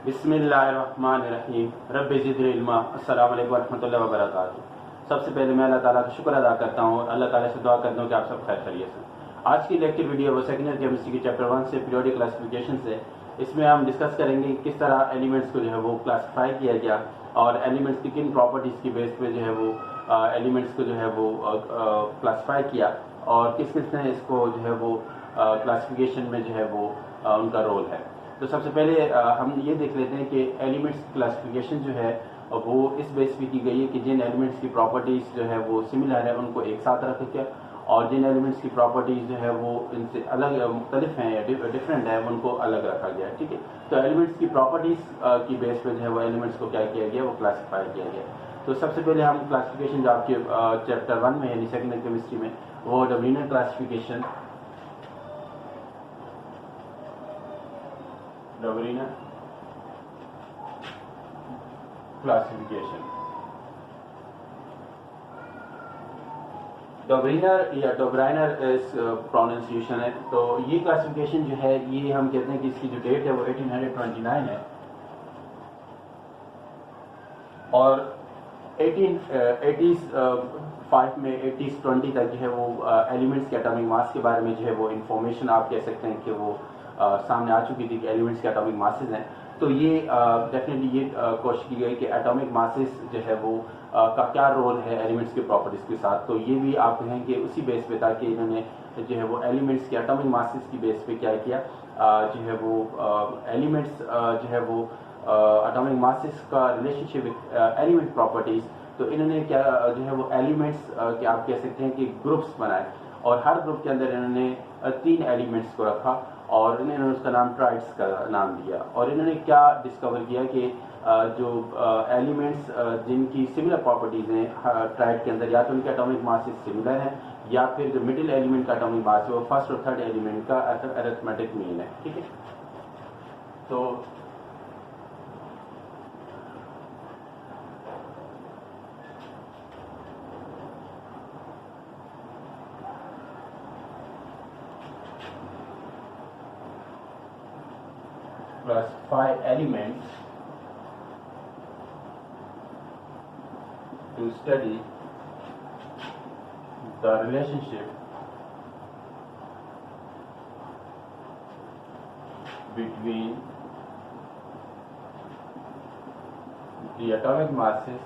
बिस्मिल्लाहिर्रहमानिर्रहीम रब्बि ज़िदनी इल्मा। अस्सलामु अलैकुम वरहमतुल्लाहि वबरकातुहू। सबसे पहले मैं अल्लाह ताला का शुक्र अदा करता हूँ और अल्लाह ताला से दुआ करता हूँ कि आप सब खैर खैरियत से। आज की लेक्चर वीडियो वो सेकेंड ईयर केमिस्ट्री की चैप्टर 1 से पीरियोडिक क्लासिफिकेशन से। इसमें हम डिस्कस करेंगे किस तरह एलिमेंट्स को जो है वो क्लासीफाई किया गया और एलिमेंट्स की किन प्रॉपर्टीज़ की बेस पे जो है वो एलिमेंट्स को जो है वो क्लासीफाई किया और किस किस ने इसको जो है वो क्लासिफिकेशन में जो है वो उनका रोल है। तो सबसे पहले हम ये देख लेते हैं कि एलिमेंट्स की क्लासिफिकेशन जो है वो इस बेस पे की गई है कि जिन एलिमेंट्स की प्रॉपर्टीज़ जो है वो सिमिलर है उनको एक साथ रख के, और जिन एलिमेंट्स की प्रॉपर्टीज़ जो है वो इनसे अलग मुख्तलिफ हैं या डिफरेंट है उनको अलग रखा गया है। ठीक है, तो एलिमेंट्स की प्रॉपर्टीज़ की बेस पे जो है वो एलिमेंट्स को क्या किया गया, वो क्लासीफाई किया गया। तो सबसे पहले हम क्लासिफिकेशन जो आपके चैप्टर 1 में यानी सेकेंड केमिस्ट्री में वो डबलिनर क्लासिफिकेशन, डबलिनर क्लासिफिकेशन, डोब्रिनर या डोब्राइनर इस प्रोनाउंसिएशन है। तो ये क्लासिफिकेशन जो है ये हम कहते हैं कि इसकी जो डेट है वो 1829 है और 1885 में 1820 तक जो है वो एलिमेंट्स के एटॉमिक मास के बारे में जो है वो इंफॉर्मेशन आप कह सकते हैं कि वो सामने आ चुकी थी कि एलिमेंट्स के एटॉमिक मासेस हैं। तो ये डेफिनेटली ये कोशिश की गई कि एटॉमिक मासेस जो है वो का क्या रोल है एलिमेंट्स की प्रॉपर्टीज़ के साथ। तो ये भी आप कहें कि उसी बेस पे था कि इन्होंने जो है वो एलिमेंट्स के एटॉमिक मासेस की बेस पे क्या किया, जो है वो एलिमेंट्स जो है वो एटॉमिक मासेस का रिलेशनशिप विद एलिमेंट प्रॉपर्टीज़। तो इन्होंने क्या जो है वो एलिमेंट्स के आप कह सकते हैं कि ग्रुप्स बनाए और हर ग्रुप के अंदर इन्होंने 3 एलिमेंट्स को रखा और इन्होंने उसका नाम ट्राइड्स का नाम दिया। और इन्होंने क्या डिस्कवर किया कि जो एलिमेंट्स जिनकी सिमिलर प्रॉपर्टीज़ हैं ट्राइड के अंदर, या तो उनके एटॉमिक मासेस सिमिलर हैं या फिर जो मिडिल एलिमेंट का एटॉमिक मास है वो फर्स्ट और थर्ड एलिमेंट का अरिथमेटिक मीन है। ठीक है, तो classify elements to study the relationship between the atomic masses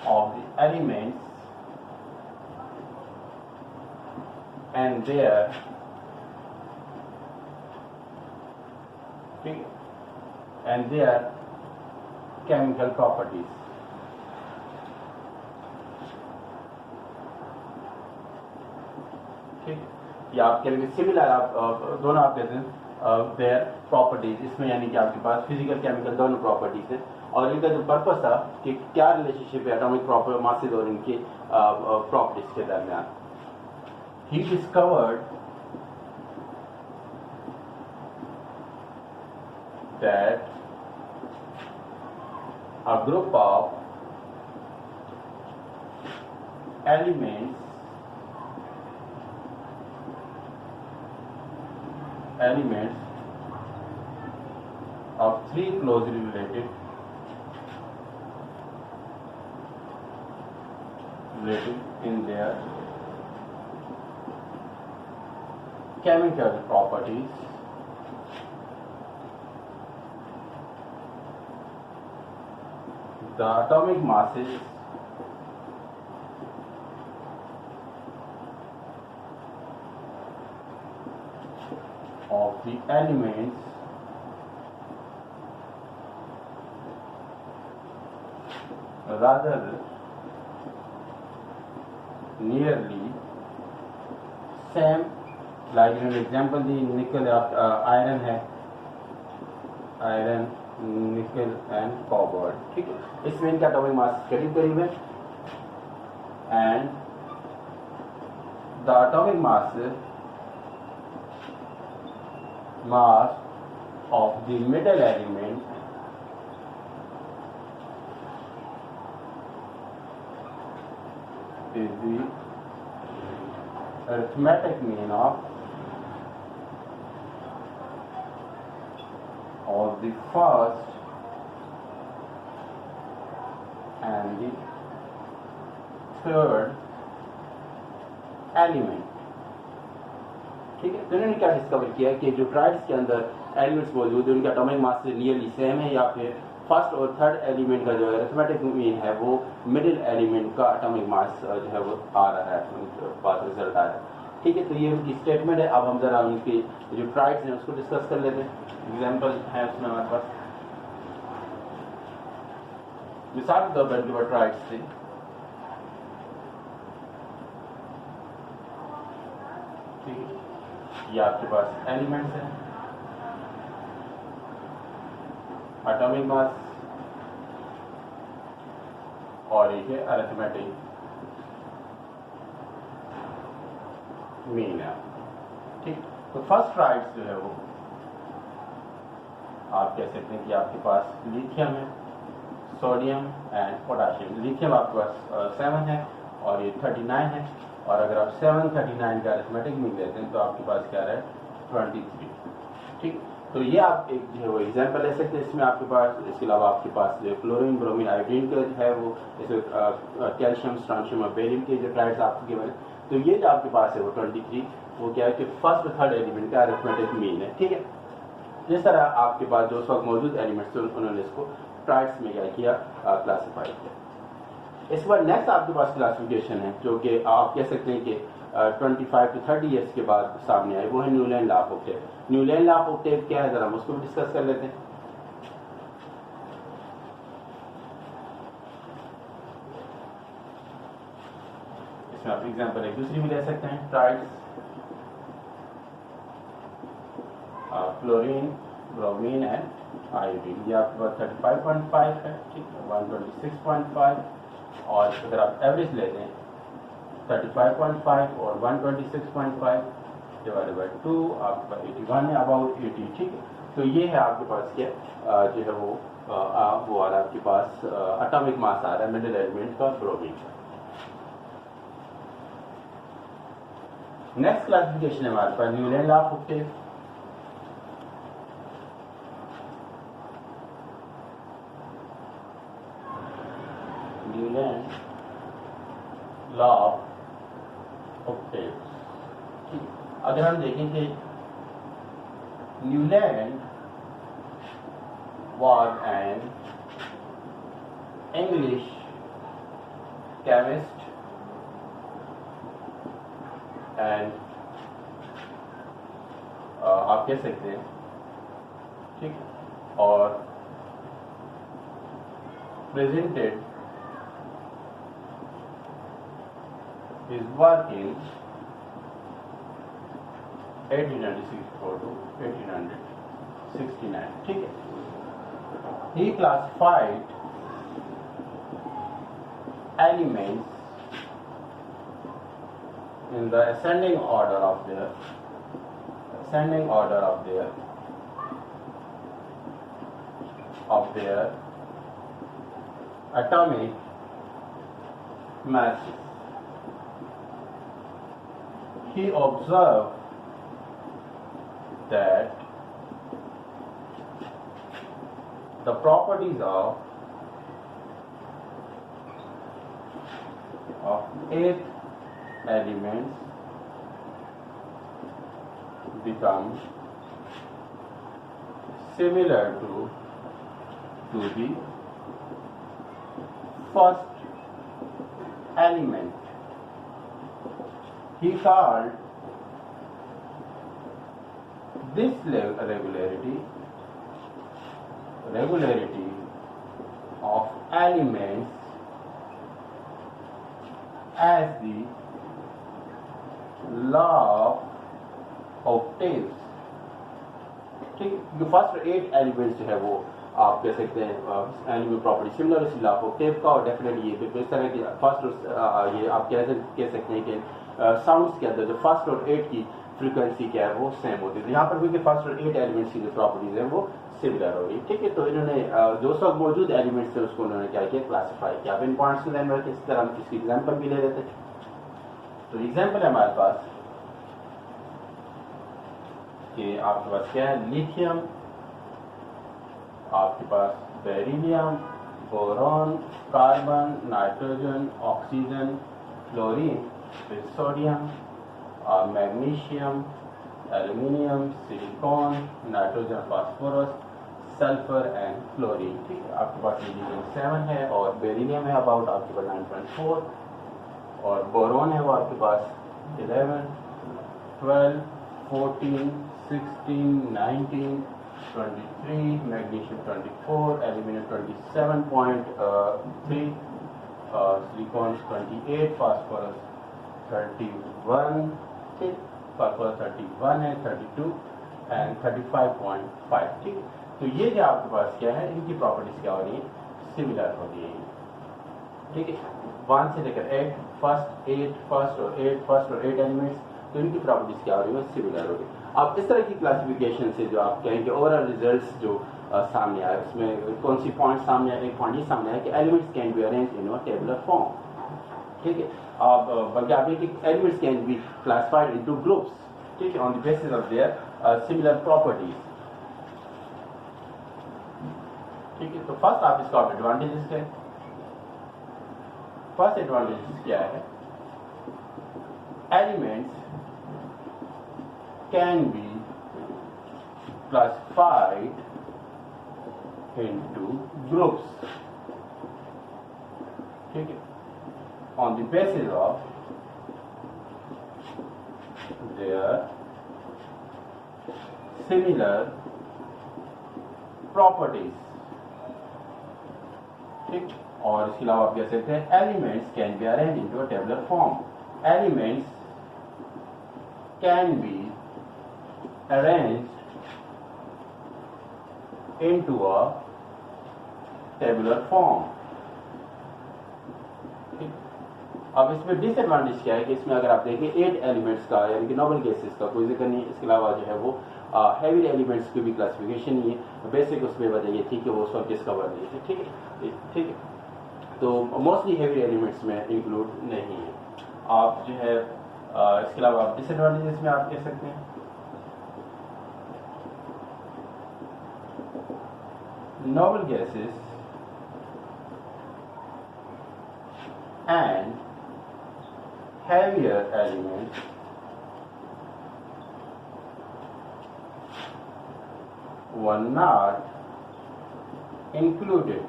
of the elements and their chemical properties। ठीक, या आप कह लीजिए सिमिलर, आप दोनों आप कहते हैं देयर प्रॉपर्टीज, इसमें यानी कि आपके पास फिजिकल केमिकल दोनों प्रॉपर्टीज हैं और इनका जो पर्पस था कि क्या रिलेशनशिप है एटॉमिक प्रॉपर मासेस और इनकी प्रॉपर्टीज के दरमियान। He discovered that a group of elements of 3 closely related in their chemical properties the atomic masses of the elements rather nearly same, like an example the nickel iron है, iron, निकल and copper. ठीक है, इसमें इनका atomic mass करीब करीब है and the atomic mass of the middle element is the arithmetic mean of the first and the third element. ठीक है, तो इन्होंने क्या डिस्कवर किया कि जो ट्राइड्स के अंदर एलिमेंट्स मौजूद है उनके एटॉमिक मास से नियरली सेम है, या फिर फर्स्ट और थर्ड एलिमेंट का जो अरिथमेटिक मीन है वो मिडिल एलिमेंट का एटॉमिक मास जो है वो आ रहा है, उनके पास रिजल्ट आ रहा है। ठीक है, तो ये उनकी स्टेटमेंट है। अब हम जरा उनकी जो ट्राइड्स हैं उसको डिस्कस कर लेते हैं। एग्जाम्पल है उसमें हमारे पास, मिसाल के तौर पर इनके पास ट्राइड्स थे। ठीक है, ये आपके पास एलिमेंट्स हैं, एटॉमिक मास और एक है अरिथमेटिक मीन है। ठीक, तो फर्स्ट ट्राइड्स जो है वो आप कह सकते हैं कि आपके पास लिथियम है, सोडियम एंड पोटाशियम। लिथियम आपके पास 7 है और ये 39 है, और अगर आप 7 39 का अरिथमेटिक मीन लेते हैं तो आपके पास क्या रहा है 23। ठीक, तो ये आप एक जो है वो एग्जाम्पल ले सकते हैं। इसमें आपके पास, इसके अलावा आपके पास जो क्लोरीन, ब्रोमीन, आयोडीन का जो है वो, जैसे कैल्शियम, स्ट्रोंशियम और बेरियम के जो ट्राइड्स आपको गिवन है, तो ये जो आपके पास है वो 23 वो क्या है कि फर्स्ट और थर्ड एलिमेंट का अरिथमेटिक मीन है। ठीक है, जिस तरह आपके पास जो उस वक्त मौजूद एलिमेंट्स थे उन्होंने इसको ट्राइड्स में क्या किया, क्लासीफाई किया। इस बार नेक्स्ट आपके पास क्लासिफिकेशन है जो कि आप कह सकते हैं कि 25 to 30 ईयर्स के बाद सामने आई, वो है Newlands law of octave. Newland law of octave क्या है, जरा हम उसको भी डिस्कस कर लेते हैं। इसमें आप एग्जांपल एक दूसरी भी ले सकते हैं, triads, chlorine, bromine and iodine. ये आपके पास 35.5 है, ठीक है, 126.5, और अगर आप एवरेज लेते हैं 35.5 और 126.5 डिवाइडेड बाई 2 आपका 81 है, अबाउट 80। ठीक है, तो ये है आपके पास क्या जो है वो आ रहा है आपके पास एटॉमिक मास आ रहा है मिडिल एलिमेंट का, ब्रोमीन का। नेक्स्ट क्लासिफिकेशन है हमारे पास Newland law of octave. Newland law of octave, अगर हम देखें कि Newland was an English chemist and आप कह सकते हैं, ठीक, और presented his work in 1864 to 1869, ठीक है। He classified elements in the ascending order of their atomic masses. He observed that the properties of 8 elements become similar to the first element. He called this regularity of elements as the law of octaves, ठीक। जो first 8 elements जो है वो आप कह सकते हैं element property similar इस लॉ ऑफ ओक्टेव का, और डेफिनेटली ये इस तरह की फर्स्ट ये आप कह सकते हैं कि साउंड्स के अंदर जो फर्स्ट और 8 की फ्रीक्वेंसी क्या है वो सेम होती है। यहाँ पर भी फर्स्ट और 8 एलिमेंट्स की जो प्रॉपर्टीज है वो सिमिलर हो रही है, ठीक है। तो इन्होंने जो सब मौजूद एलिमेंट्स थे उसको उन्होंने क्या किया, क्लासीफाई किया। अब इन पॉइंट्स को ध्यान में रखें। इस तरह हम इसकी एग्जांपल भी ले लेते हैं। तो एग्जांपल है हमारे पास कि आपके पास क्या है, लिथियम आपके पास beryllium, boron, carbon, nitrogen, oxygen, fluorine, फिर sodium, magnesium, aluminium, silicon, nitrogen, phosphorus, sulphur and fluorine. ठीक है, आपके पास रीजन 7 है और बेरिलियम है अबाउट आपके पास 9.4 और बोरॉन है वो आपके पास 11, 12, 14, 16, 19, 23, मैग्नीशियम 24, एल्यूमिनियम 27.3, सिलिकॉन 28, फास्फोरस 31, ठीक, फास्फोरस 31 है, 32 एंड 35.5। ठीक है, तो ये जो आपके पास क्या है, इनकी प्रॉपर्टीज क्या हो रही है, सिमिलर हो रही है। ठीक है, 1 से लेकर 8 फर्स्ट और 8 एलिमेंट्स, तो इनकी प्रॉपर्टीज क्या हो रही है, सिमिलर हो रही है। अब इस तरह की क्लासिफिकेशन से जो आप कहेंगे ओवरऑल रिजल्ट्स जो सामने आए, उसमें कौन सी पॉइंट सामने आए, एक पॉइंट ये सामने आया कि elements can be arranged in a tabular form. ठीक है, अब बल्कि आप देखिए elements can be classified into groups, ठीक है, on the basis of their similar properties. ठीक है, तो फर्स्ट आप इसका एडवांटेजेस क्या है, फर्स्ट एडवांटेजेस क्या है, elements can be classified into groups, ठीक है, on the basis of their similar properties। ठीक, और इसके अलावा आप कह सकते हैं elements can be arrange into a tabular form, elements can be arranged into a tabular form। अब इसमें डिसएडवांटेज क्या है कि इसमें अगर आप देखें 8 एलिमेंट्स का यानी कि नोबल गैसेस का कोई जिक्र नहीं, इसके अलावा जो है वो हैवी एलिमेंट्स की भी क्लासिफिकेशन नहीं है, बेसिक उसमें वजह ये थी कि वो उसका डिस्कवर नहीं थे। ठीक है, ठीक है, तो मोस्टली हैवी एलिमेंट्स में इंक्लूड नहीं है। आप जो है इसके अलावा आप डिसएडवांटेजेस में आप कह सकते हैं noble gases and heavier elements were not included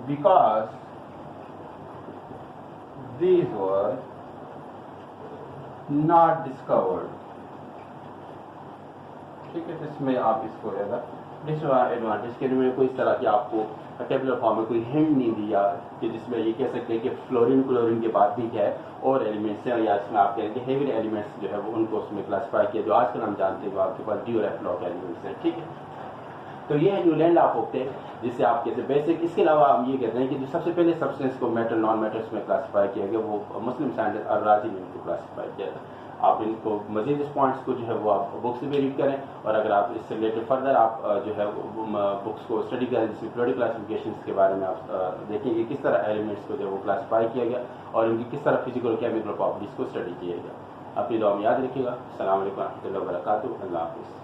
because these were not discovered। ठीक है, तो इसमें आप इसको डिसएडवांटेज के लिए कोई इस तरह की आपको टेबुलर फॉर्म में कोई हिंट नहीं दिया कि जिसमें ये कह सकते हैं कि फ्लोरीन क्लोरीन के बाद भी क्या है और एलिमेंट्स हैं, या इसमें आप कहेंगे हेवी एलिमेंट्स जो है वो उनको उसमें क्लासिफाई किया जो आजकल हम जानते हैं जो आपके पास डी और एफ लॉक एलिमेंट्स हैं। ठीक है, तो ये है न्यूलैंड लॉ ऑफ थे जिससे आप कहते हैं बेसिक। इसके अलावा हम ये कहते हैं कि जो सबसे पहले सब्सटेंस को मेटल नॉन मेटल्स में क्लासिफाई किया गया वो मुस्लिम साइंटिस्ट अल-राजी ने इनको क्लासिफाई किया था। आप इनको मजीद इस पॉइंट्स को जो है वो आप बुक्स से भी रीड करें, और अगर आप इससे रिलेटेड फर्दर आप जो है बुक्स को स्टडी करें जिसमें पीरियोडिक क्लासिफिकेशन के बारे में आप देखेंगे किस तरह एलिमेंट्स को जो है वो क्लासिफाई किया गया और उनकी किस तरह फिजिकल केमिकल प्रॉपर्टीज को स्टडी किया गया। अपनी दुआ में याद रखिएगा। अस्सलाम वालेकुम व रहमतुल्लाहि व बरकातुहू। अल्लाह हाफ़िज़।